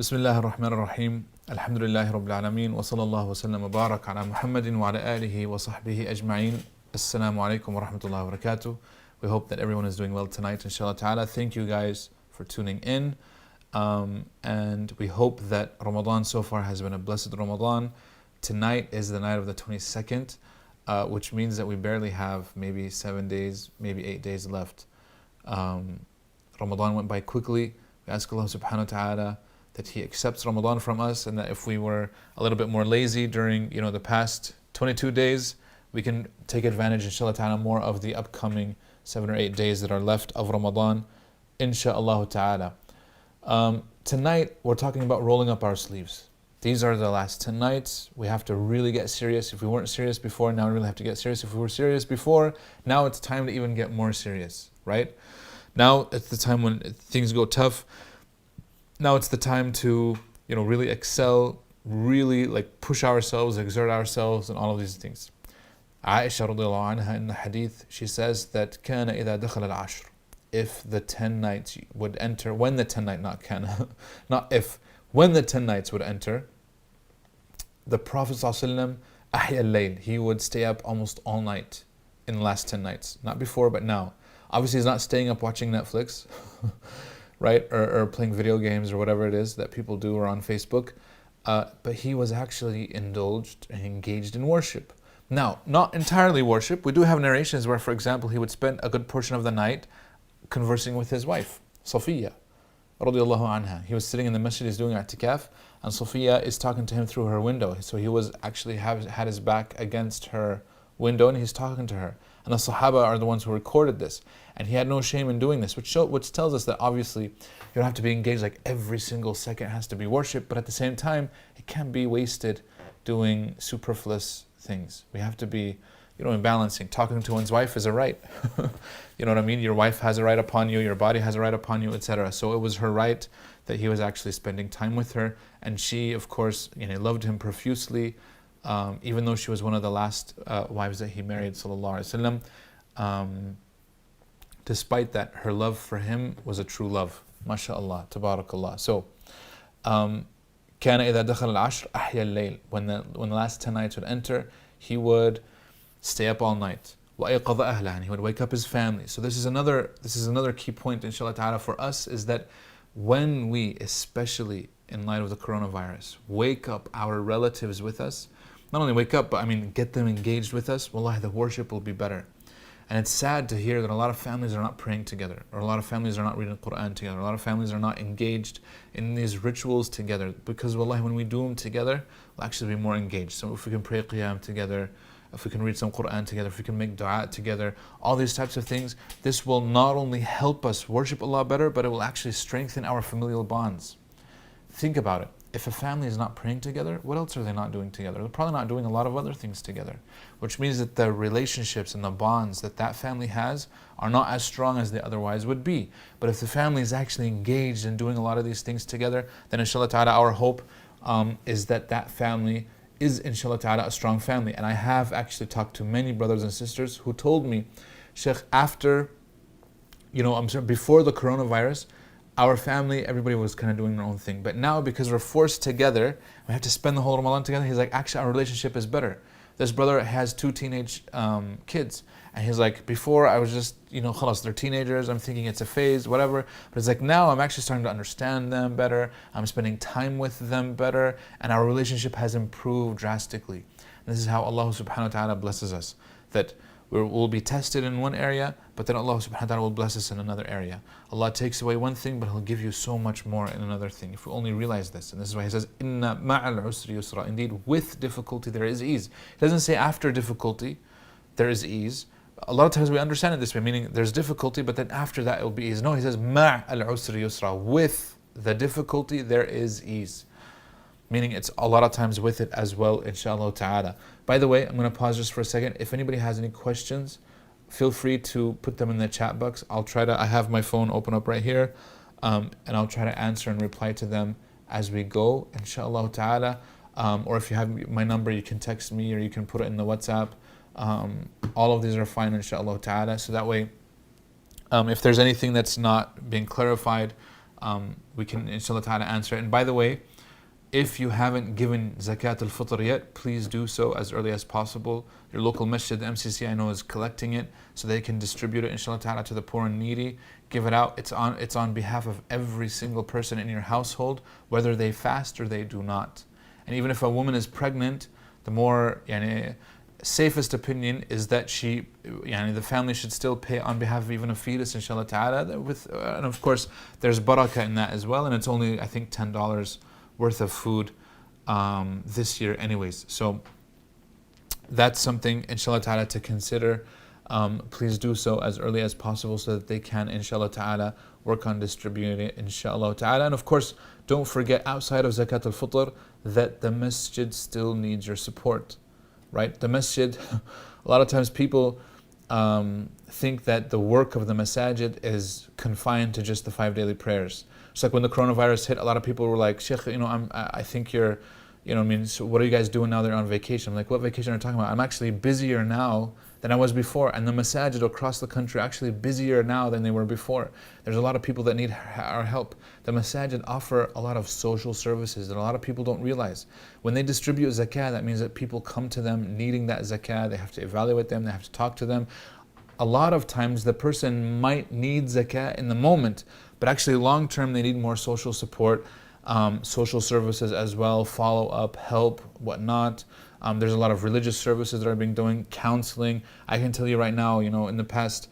بسم الله الرحمن الرحيم الحمد لله رب العالمين وصلى الله وسلم وبارك على محمد وعلى آله وصحبه أجمعين. Assalamu alaikum wa rahmatullahi wa barakatuh. We hope that everyone is doing well tonight, inshallah ta'ala. Thank you guys for tuning in. And we hope that Ramadan so far has been a blessed Ramadan. Tonight is the night of the 22nd, which means that we barely have maybe 7 days, maybe 8 days left. Ramadan went by quickly. We ask Allah subhanahu wa ta'ala that He accepts Ramadan from us, and that if we were a little bit more lazy during the past 22 days, we can take advantage, inshallah ta'ala, more of the upcoming 7 or 8 days that are left of Ramadan, inshallah ta'ala. Tonight, we're talking about rolling up our sleeves. These are the last 10 nights. We have to really get serious. If we weren't serious before, now we really have to get serious. If we were serious before, now it's time to even get more serious, right? Now it's the time when things go tough. Now it's the time to, really excel, really push ourselves, exert ourselves, and all of these things. Aisha radiallahu anha in the hadith, she says that كَانَ إِذَا دَخَلَ الْعَشْرِ, if the 10 nights would enter, when the 10 nights, not can, not if, when the 10 nights would enter, the Prophet ﷺ, أحيا الليل, he would stay up almost all night in the last 10 nights. Not before, but now. Obviously, he's not staying up watching Netflix, right? Or playing video games or whatever it is that people do, or on Facebook. But he was actually indulged and engaged in worship. Now, not entirely worship. We do have narrations where, for example, he would spend a good portion of the night conversing with his wife, Safiya, radiallahu anha. He was sitting in the masjid, he's doing i'tikaf, and Safiya is talking to him through her window. So he was actually had his back against her window, and he's talking to her. And the Sahaba are the ones who recorded this. And he had no shame in doing this, which tells us that obviously you don't have to be engaged every single second has to be worship, but at the same time, it can't be wasted doing superfluous things. We have to be, in balancing. Talking to one's wife is a right. You know what I mean? Your wife has a right upon you, your body has a right upon you, etc. So it was her right that he was actually spending time with her. And she, of course, loved him profusely. Even though she was one of the last wives that he married, sallallahu alaihi wasallam, despite that, her love for him was a true love. MashaAllah, tabarakallah. So, كَانَ إِذَا دَخَلَ الْعَشْرِ أَحْيَا اللَّيْلِ, when the last 10 nights would enter, he would stay up all night. وَأَيْقَظَ أَهْلَهُ, and he would wake up his family. So this is another key point, inshallah ta'ala, for us, is that when we, especially in light of the coronavirus, wake up our relatives with us, not only wake up, but get them engaged with us, wallahi, the worship will be better. And it's sad to hear that a lot of families are not praying together, or a lot of families are not reading the Quran together, a lot of families are not engaged in these rituals together, because wallahi, when we do them together, we'll actually be more engaged. So if we can pray qiyam together, if we can read some Quran together, if we can make dua together, all these types of things, this will not only help us worship Allah better, but it will actually strengthen our familial bonds. Think about it. If a family is not praying together, what else are they not doing together? They're probably not doing a lot of other things together, which means that the relationships and the bonds that family has are not as strong as they otherwise would be. But if the family is actually engaged in doing a lot of these things together, then inshallah ta'ala, our hope is that family is inshallah ta'ala a strong family. And I have actually talked to many brothers and sisters who told me, Sheikh, after, before the coronavirus, our family, everybody was kind of doing their own thing. But now, because we're forced together, we have to spend the whole Ramadan together, he's like, actually, our relationship is better. This brother has 2 teenage kids. And he's like, before I was just, khalas, they're teenagers, I'm thinking it's a phase, whatever. But it's like, now I'm actually starting to understand them better. I'm spending time with them better. And our relationship has improved drastically. And this is how Allah subhanahu wa ta'ala blesses us. That we'll be tested in one area, but then Allah subhanahu wa ta'ala will bless us in another area. Allah takes away one thing, but He'll give you so much more in another thing. If we only realize this. And this is why He says, Inna ma'al usri yusra. Indeed, with difficulty there is ease. He doesn't say after difficulty there is ease. A lot of times we understand it this way, meaning there's difficulty, but then after that it will be ease. No, He says, ma'al usri yusra. With the difficulty there is ease. Meaning it's a lot of times with it as well, inshallah ta'ala. By the way, I'm going to pause just for a second. If anybody has any questions, feel free to put them in the chat box. I have my phone open up right here, and I'll try to answer and reply to them as we go, inshallah ta'ala. Or if you have my number, you can text me or you can put it in the WhatsApp. All of these are fine, inshallah ta'ala. So that way, if there's anything that's not being clarified, we can inshallah ta'ala answer it. And by the way, if you haven't given zakat al-fitr yet, please do so as early as possible. Your local masjid, the MCC, I know, is collecting it so they can distribute it inshallah ta'ala to the poor and needy. Give it out. It's on behalf of every single person in your household, whether they fast or they do not. And even if a woman is pregnant, the more safest opinion is that the family should still pay on behalf of even a fetus, inshallah ta'ala. And of course, there's barakah in that as well. And it's only, I think, $10 worth of food this year anyways. So that's something, inshallah ta'ala, to consider. Please do so as early as possible so that they can, inshallah ta'ala, work on distributing it, inshallah ta'ala. And of course, don't forget, outside of zakat al-fitr, that the masjid still needs your support, right? The masjid, a lot of times people think that the work of the masajid is confined to just the 5 daily prayers. It's like when the coronavirus hit, a lot of people were like, Sheikh, I think you're, so what are you guys doing now they're on vacation? I'm like, what vacation are you talking about? I'm actually busier now than I was before. And the masajid across the country are actually busier now than they were before. There's a lot of people that need our help. The masajid offer a lot of social services that a lot of people don't realize. When they distribute zakah, that means that people come to them needing that zakah. They have to evaluate them. They have to talk to them. A lot of times the person might need zakah in the moment, but actually long term they need more social support, social services as well, follow up, help, whatnot. There's a lot of religious services that are being done, counseling. I can tell you right now, in the past,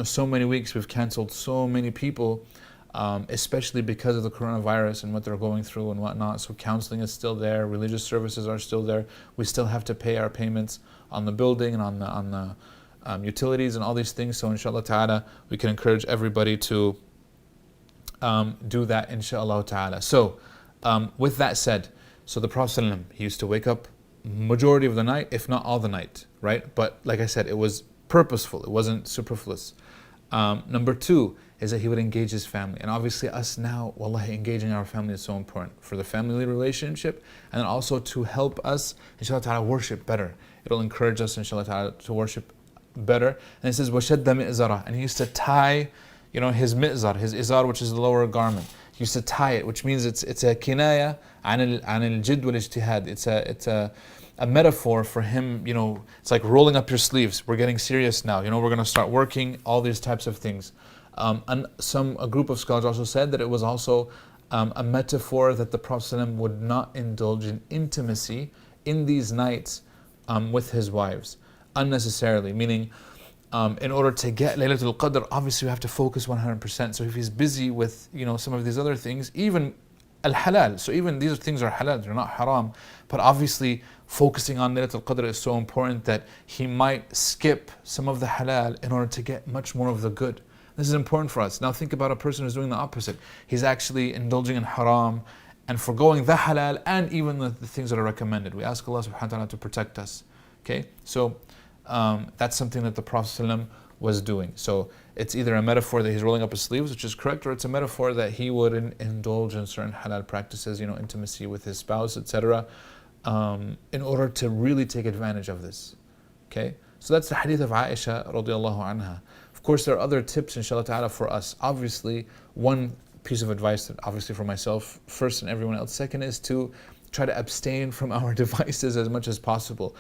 so many weeks we've canceled so many people, especially because of the coronavirus and what they're going through and whatnot. So counseling is still there, religious services are still there. We still have to pay our payments on the building and on the utilities and all these things. So inshallah ta'ala, we can encourage everybody to do that, inshallah ta'ala. So with that said, so the Prophet ﷺ, he used to wake up majority of the night, if not all the night, right? But like I said, it was purposeful, it wasn't superfluous. Number two is that he would engage his family. And obviously us now, wallahi, engaging our family is so important for the family relationship, and then also to help us, inshallah ta'ala, worship better. It'll encourage us, inshallah ta'ala, to worship better. And it says, وَشَدَّ مِئْزَرَهُ, and he used to tie, his mi'zar, his izar, which is the lower garment. He used to tie it, which means it's a kinaya عن الجد والاجتهاد. It's a metaphor for him, it's like rolling up your sleeves. We're getting serious now. We're going to start working, all these types of things. And a group of scholars also said that it was also a metaphor that the Prophet ﷺ would not indulge in intimacy in these nights with his wives unnecessarily, meaning in order to get Laylatul Qadr, obviously we have to focus 100%. So if he's busy with some of these other things, even al-halal, so even these things are halal, they're not haram, but obviously focusing on Laylatul Qadr is so important that he might skip some of the halal in order to get much more of the good. This is important for us. Now think about a person who's doing the opposite. He's actually indulging in haram and forgoing the halal and even the things that are recommended. We ask Allah subhanahu wa ta'ala to protect us. Okay, so that's something that the Prophet ﷺ was doing. So it's either a metaphor that he's rolling up his sleeves, which is correct, or it's a metaphor that he would indulge in certain halal practices, intimacy with his spouse, etc., in order to really take advantage of this. Okay, so that's the hadith of Aisha radiallahu anha. Of course, there are other tips, inshallah ta'ala, for us. Obviously, one piece of advice that obviously for myself first and everyone else second is to try to abstain from our devices as much as possible.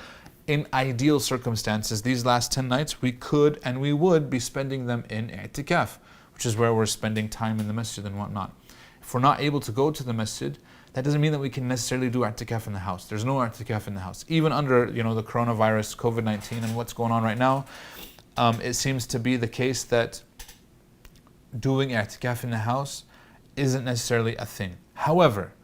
In ideal circumstances, these last 10 nights, we could and we would be spending them in i'tikaf, which is where we're spending time in the masjid and whatnot. If we're not able to go to the masjid, that doesn't mean that we can necessarily do i'tikaf in the house. There's no i'tikaf in the house. Even under the coronavirus, COVID-19 and what's going on right now, it seems to be the case that doing i'tikaf in the house isn't necessarily a thing. However,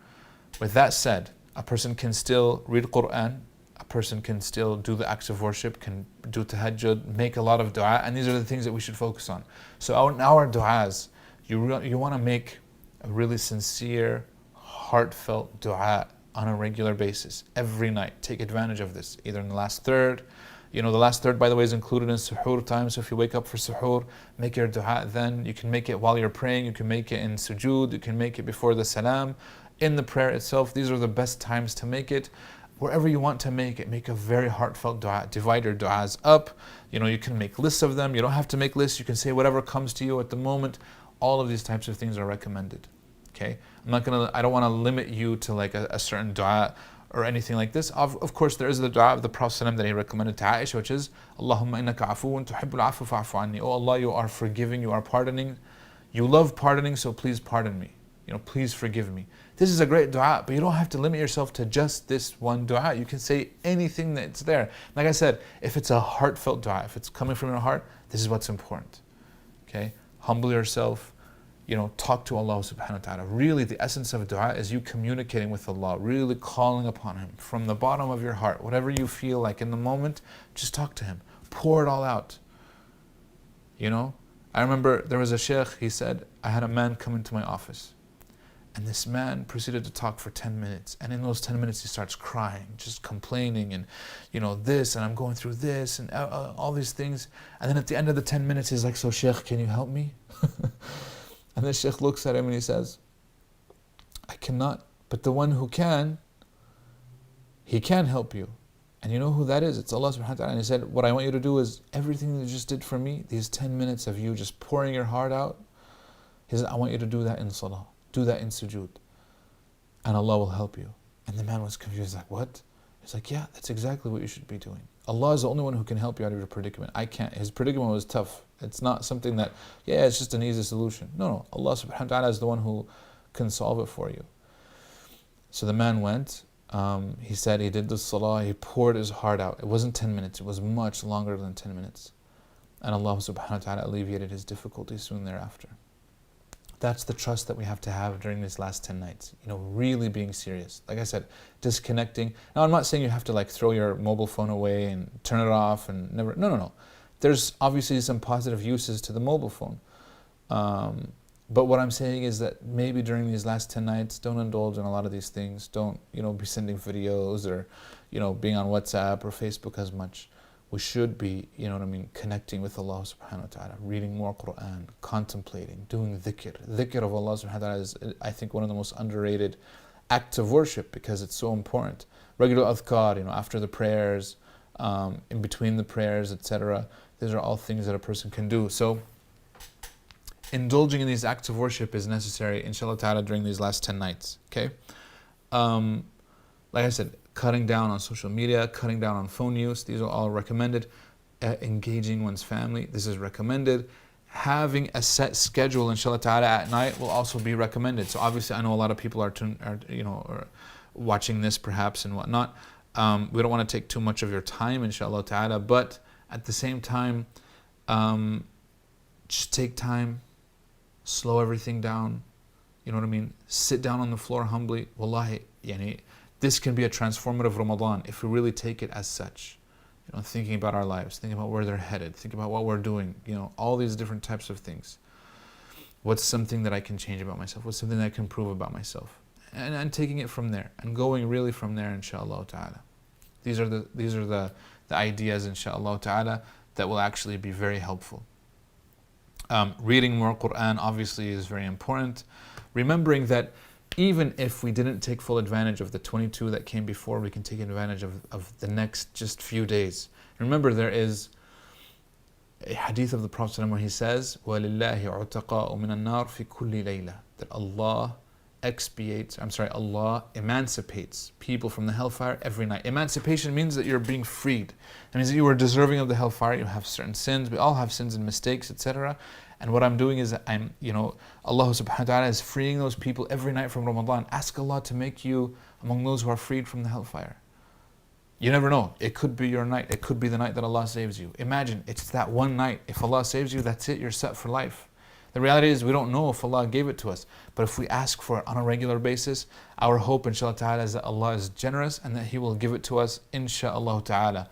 with that said, a person can still read Quran, a person can still do the acts of worship, can do tahajjud, make a lot of dua, and these are the things that we should focus on. So our du'as, you want to make a really sincere, heartfelt dua on a regular basis, every night. Take advantage of this, either in the last third. The last third, by the way, is included in suhoor time, so if you wake up for suhoor, make your dua then. You can make it while you're praying, you can make it in sujood, you can make it before the salam, in the prayer itself. These are the best times to make it. Wherever you want to make it, make a very heartfelt dua. Divide your duas up. You can make lists of them. You don't have to make lists. You can say whatever comes to you at the moment. All of these types of things are recommended. Okay, I don't want to limit you to like a certain dua or anything like this. Of course, there is the dua of the Prophet ﷺ that he recommended to Aisha, which is Allahumma innaka afuun tuhibbul afwa fa'fu anni. Oh Allah, you are forgiving, you are pardoning, you love pardoning, so please pardon me. Please forgive me. This is a great dua, but you don't have to limit yourself to just this one dua. You can say anything that's there. Like I said, if it's a heartfelt dua, if it's coming from your heart, this is what's important. Okay, humble yourself. Talk to Allah subhanahu wa ta'ala. Really, the essence of dua is you communicating with Allah, really calling upon Him from the bottom of your heart. Whatever you feel like in the moment, just talk to Him. Pour it all out. I remember there was a sheikh, he said, I had a man come into my office. And this man proceeded to talk for 10 minutes. And in those 10 minutes, he starts crying, just complaining and, this, and I'm going through this, and all these things. And then at the end of the 10 minutes, he's like, so sheikh, can you help me? And the sheikh looks at him and he says, I cannot, but the one who can, he can help you. And you know who that is? It's Allah subhanahu wa ta'ala. And he said, what I want you to do is everything you just did for me, these 10 minutes of you just pouring your heart out, he said, I want you to do that in salah. Do that in sujood. And Allah will help you. And the man was confused, like, what? He's like, yeah, that's exactly what you should be doing. Allah is the only one who can help you out of your predicament. I can't. His predicament was tough. It's not something that, it's just an easy solution. No. Allah subhanahu wa ta'ala is the one who can solve it for you. So the man went. He said he did the salah. He poured his heart out. It wasn't 10 minutes. It was much longer than 10 minutes. And Allah subhanahu wa ta'ala alleviated his difficulties soon thereafter. That's the trust that we have to have during these last 10 nights. Really being serious. Like I said, disconnecting. Now, I'm not saying you have to throw your mobile phone away and turn it off and never. No. There's obviously some positive uses to the mobile phone. But what I'm saying is that maybe during these last 10 nights, don't indulge in a lot of these things. Don't, be sending videos or, being on WhatsApp or Facebook as much. We should be, connecting with Allah subhanahu wa ta'ala, reading more Quran, contemplating, doing dhikr. Dhikr of Allah subhanahu wa ta'ala is, I think, one of the most underrated acts of worship because it's so important. Regular adhkar, after the prayers, in between the prayers, etc. These are all things that a person can do. So, indulging in these acts of worship is necessary, inshallah ta'ala, during these last 10 nights. Okay? Like I said, cutting down on social media, cutting down on phone use, these are all recommended. Engaging one's family, this is recommended. Having a set schedule, inshallah ta'ala, at night will also be recommended. So obviously, I know a lot of people are watching this perhaps and whatnot. We don't want to take too much of your time, inshallah ta'ala, but at the same time, just take time, slow everything down, sit down on the floor humbly. Wallahi, this can be a transformative Ramadan if we really take it as such. Thinking about our lives, thinking about where they're headed, thinking about what we're doing, all these different types of things. What's something that I can change about myself? What's something that I can improve about myself? And taking it from there and going really from there, inshallah ta'ala. These are the ideas, inshallah ta'ala, that will actually be very helpful. Reading more Quran obviously is very important. Remembering that even if we didn't take full advantage of the 22 that came before, we can take advantage of the next just few days. Remember, there is a hadith of the Prophet where he says, وَلِلَّهِ عُتَقَاءُ مِنَ النَّارِ فِي كُلِّ لَيْلَةٍ, that Allah emancipates people from the hellfire every night. Emancipation means that you're being freed. It means that you are deserving of the hellfire. You have certain sins. We all have sins and mistakes, etc. And what I'm doing is Allah subhanahu wa ta'ala is freeing those people every night from Ramadan. Ask Allah to make you among those who are freed from the hellfire. You never know. It could be your night. It could be the night that Allah saves you. Imagine, it's that one night. If Allah saves you, that's it. You're set for life. The reality is we don't know if Allah gave it to us. But if we ask for it on a regular basis, our hope, inshallah ta'ala, is that Allah is generous and that He will give it to us, inshallah ta'ala.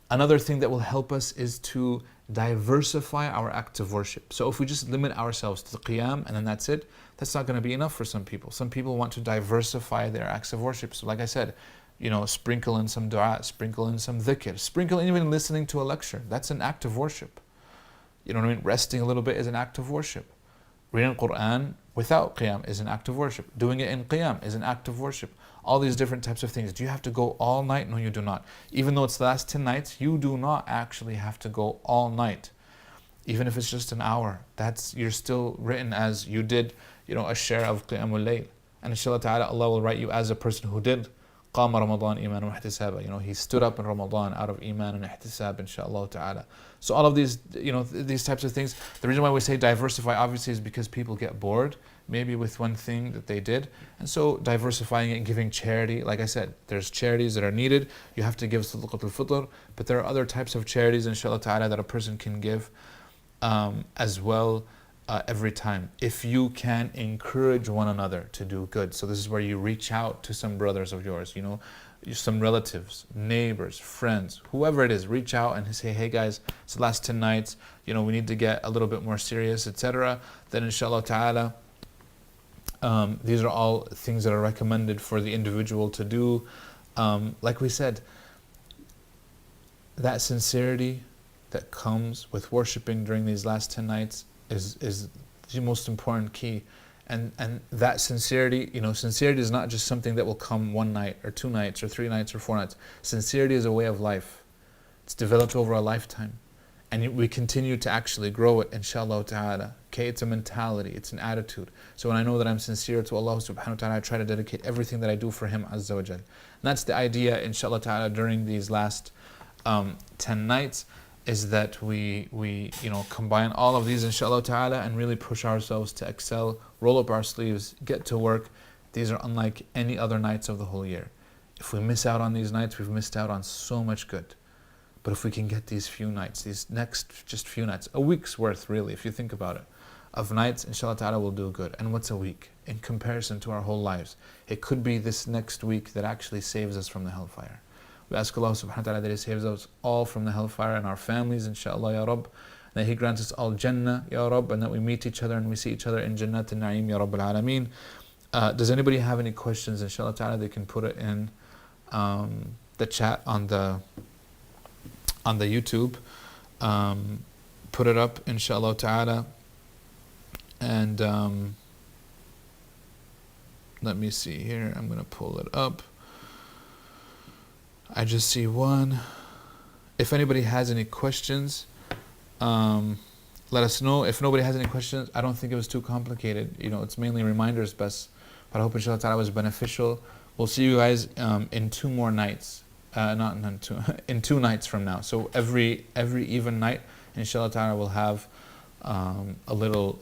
Another thing that will help us is to diversify our acts of worship. So if we just limit ourselves to the qiyam and then that's it, that's not going to be enough for some people. Some people want to diversify their acts of worship. So like I said, sprinkle in some dua, sprinkle in some dhikr, sprinkle in even listening to a lecture. That's an act of worship. Resting a little bit is an act of worship. Reading Quran without qiyam is an act of worship. Doing it in qiyam is an act of worship. All these different types of things. Do you have to go all night? No, you do not. Even though it's the last 10 nights, you do not actually have to go all night. Even if it's just an hour, you're still written as you did, a share of Qiyamul Layl. And inshallah ta'ala, Allah will write you as a person who did قام رمضان إيمانا واحتسابا. He stood up in Ramadan out of iman and ihtisab, inshallah ta'ala. So all of these, these types of things, the reason why we say diversify obviously is because people get bored maybe with one thing that they did. And so diversifying it, giving charity, like I said, there's charities that are needed. You have to give sadaqatul fitr, but there are other types of charities, inshallah ta'ala, that a person can give as well. Every time, if you can encourage one another to do good. So this is where you reach out to some brothers of yours, some relatives, neighbors, friends, whoever it is, reach out and say, hey guys, it's the last 10 nights, we need to get a little bit more serious, etc. Then inshallah ta'ala, these are all things that are recommended for the individual to do. Like we said, that sincerity that comes with worshiping during these last 10 nights is the most important key. And that sincerity, sincerity is not just something that will come one night or 2 nights or 3 nights or 4 nights. Sincerity is a way of life. It's developed over a lifetime. And we continue to actually grow it, inshallah ta'ala. Okay, it's a mentality, it's an attitude. So when I know that I'm sincere to Allah subhanahu wa ta'ala, I try to dedicate everything that I do for Him azza wa jal. And that's the idea, inshallah ta'ala, during these last 10 nights, is that we combine all of these, inshallah ta'ala, and really push ourselves to excel, roll up our sleeves, get to work. These are unlike any other nights of the whole year. If we miss out on these nights, we've missed out on so much good. But if we can get these few nights, these next just few nights, a week's worth really, if you think about it, of nights, inshallah ta'ala, will do good. And what's a week in comparison to our whole lives? It could be this next week that actually saves us from the hellfire. We ask Allah subhanahu wa ta'ala that He saves us all from the hellfire and our families, inshallah ya Rabb. That He grants us all Jannah, ya Rabb, and that we meet each other and we see each other in Jannat al-Na'im, ya Rabb al-Alameen. Does anybody have any questions, inshallah ta'ala? They can put it in the chat on the YouTube. Put it up, inshallah ta'ala. And let me see here. I'm going to pull it up. I just see one. If anybody has any questions, let us know. If nobody has any questions, I don't think it was too complicated. It's mainly reminders best. But I hope inshallah ta'ala was beneficial. We'll see you guys in 2 more nights. In 2 nights from now. So every even night, inshallah ta'ala, we'll have a little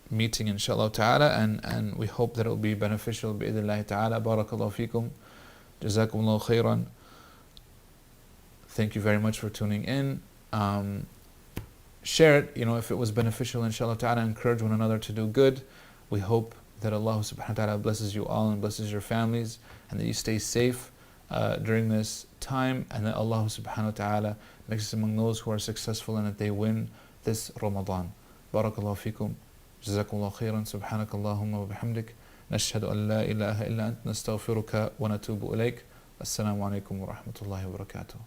meeting, inshallah ta'ala, and we hope that it will be beneficial. Bi'idhnillahi ta'ala. Barakallahu feekum. Jazakumullahu khairan. Thank you very much for tuning in. Share it, if it was beneficial, inshallah ta'ala. Encourage one another to do good. We hope that Allah subhanahu wa ta'ala blesses you all and blesses your families, and that you stay safe during this time, and that Allah subhanahu wa ta'ala makes us among those who are successful and that they win this Ramadan. Barakallahu feekum. Jazakumullahu khairan. Subhanakallahumma wa bihamdik. نشهد أن لا إله إلا أنت نستغفرك ونتوب إليك. السلام عليكم ورحمة الله وبركاته.